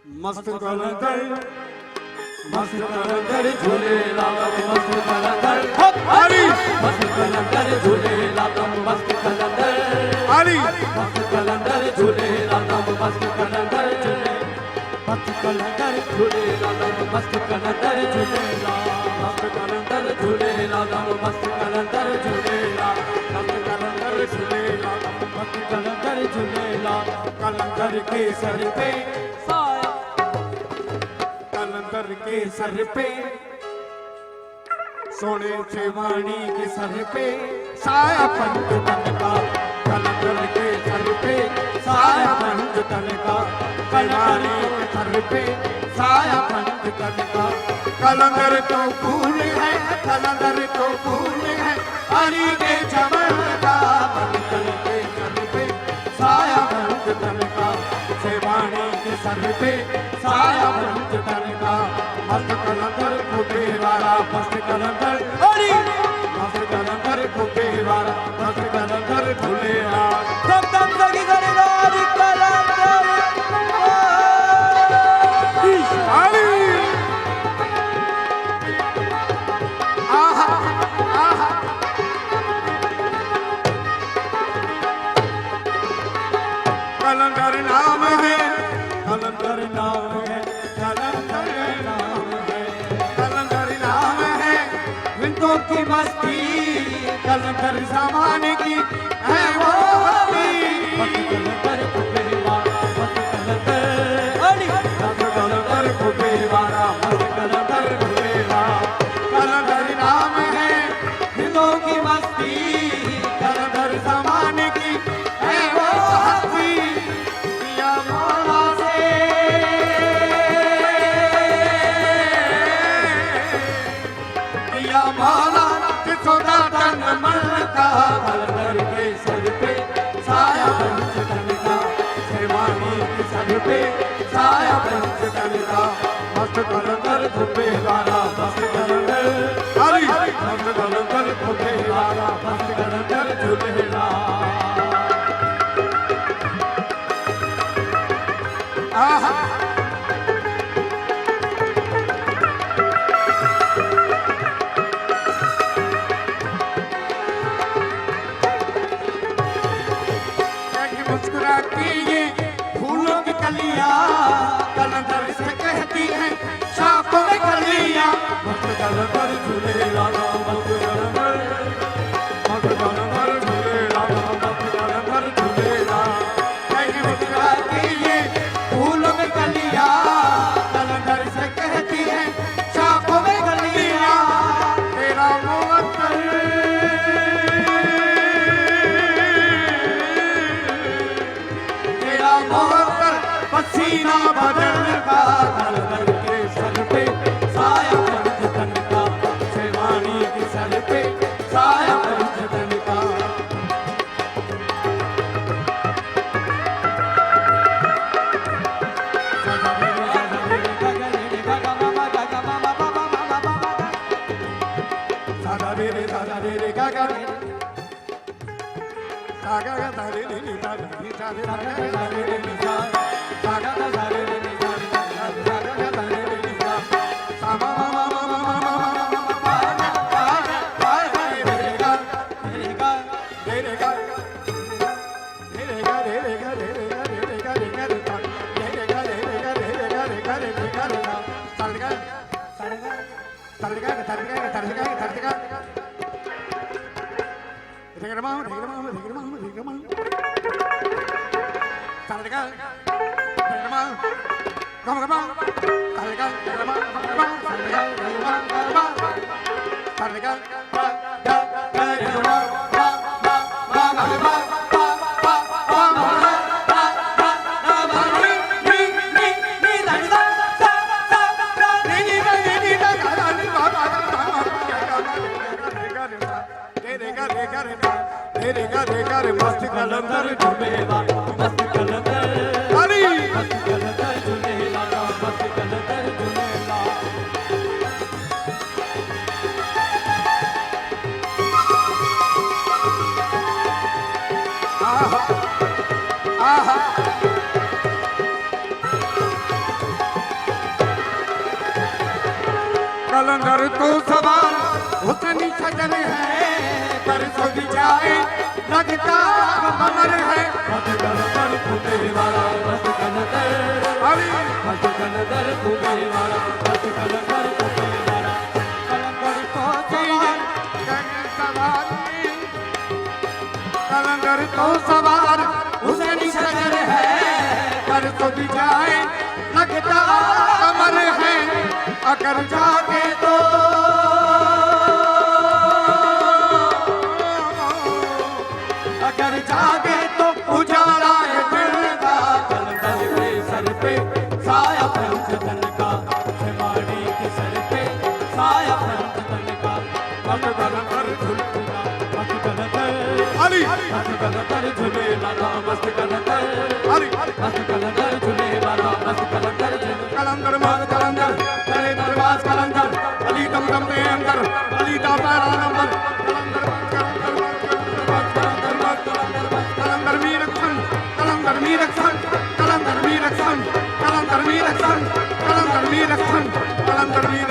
मस्त कलंदर झूलेलाल मस्त कलंदर हरी मस्त कलंदर झूलेलाल मस्त कलंदर हरी मस्त कलंदर झूलेलाल मस्त कलंदर मस्त कलंदर झूलेलाल मस्त कलंदर झूलेलाल मस्त कलंदर झूलेलाल मस्त कलंदर झूलेलाल मस्त कलंदर झूलेलाल मस्त कलंदर झूलेलाल कलंदर के सर पे साया कलंदर के सर पे सोने से वाणी के सर पे साया पंच तन का कलंदर के सर पे साया पंच तन का कलवारी के सर पे साया पंच तन का कलंदर तो फूल है कलंदर तो फूल है हरि के चमन का कलंदर के सर पे साया पंच तन का सेवाणी के सर पे साया पंच तन का मस्त कलंदर खुबे वाला मस्त कलंदर हरि मस्त कलंदर खुबे वाला मस्त कलंदर झूलेला सब दम लगी करेगा हरि कलंदर हरि आहा आहा कलंदर नाम है कलंदर नाम है कलंदर नाम है कलंदर नाम है विंदों की मस्ती कलंदर सामान की है वो हस्ती कलंदर खुबे वाला मस्त कलंदर हरि मस्त कलंदर खुबे वाला मस्त कलंदर खुबे वाला कलंदर नाम है विंदों की मस्ती कलंदर सामान की है वो हस्ती या मौला से या मौला सोदा तन मन का कलंदर के सर पे साया पंच तन का सेवानी के सर पे साया पंच तन का मस्त कलंदर खुबे वाला मस्त कलंदर हरि मस्त कलंदर खुबे वाला मस्त कलंदर झूलेला आहा मुस्कुराती ये फूलों की कलियां कलंदर से कहती है शाखों में कलियां मस्त कलंदर झूलेला मस्त कलंदर झूलेला मस्त कलंदर झूलेला मुस्कुराती ये फूलों में कलियां कलंदर से कहती है शाखों में कलियां तेरा मुअत्तर पसीना बदन का कलंदर के सर पे साया पंच तन का सेवानी के सर पे साया पंच तन का सादा रे रे सादा रे रे गा गा रे सागा गा धा रे रे रे धा रे रे धा रे रे रे धा सागा गा धा रे रे रे धा सागा गा धा रे रे रे धा सा मा मा मा मा मा मा मा पा पा रे रे गा रे गा रे रे गा रे रे गा रे रे गा रे रे गा रे रे गा रे गा रे गा रे रे गा रे रे गा रे रे गा रे गा रे रे गा रे गा साड़गा साड़गा साड़गा साड़गा साड़गा साड़गा Regrama, regrama, regrama, regrama. Targa, regrama. Come, come. Targa, regrama, regrama. Targa, regrama, regrama. Targa, ba, da, da, regrama, ba, ba, ba, regrama, ba, ba, ba, regrama, ba, ba, ba, ni, da, da, sa, sa, da, ni, da, da, da, ba, ba, ba, रेगा रे मस्त कलंदर झूलेला मस्त कलंदर हरि मस्त कलंदर झूलेला मस्त कलंदर झूलेला आहा आहा कलंदर तो सवार हुस्न सजन है पर सो भी जाए लगता कमर है मत कलंदर तू मेरे वाला मत कलंदर अली मत कलंदर तू मेरे वाला मत कलंदर तू मेरे वाला कलंदर तो सवार कलंदर तो सवार हुस्न सजन है पर सो भी जाए लगता कमर है अगर जागे तो अगर जागे तो उजाला है दिल का कलंदर के सर पे साया पंचतन का सेवाड़ी के सर पे साया पंचतन का मत कलंदर झुलना मत कलंदर अली मत कलंदर झूले लाला मस्त कलंदर अली मस्त कलंदर झूले लाला मस्त कलंदर झूले कलंदर मार कलंदर करे दरबाज कलंदर अली दम दम दे अंदर अली दा पैरा नंबर कलंदर मीर खन कलंदर मीर खन कलंदर मीर खन कलंदर मीर खन कलंदर मीर खन कलंदर मीर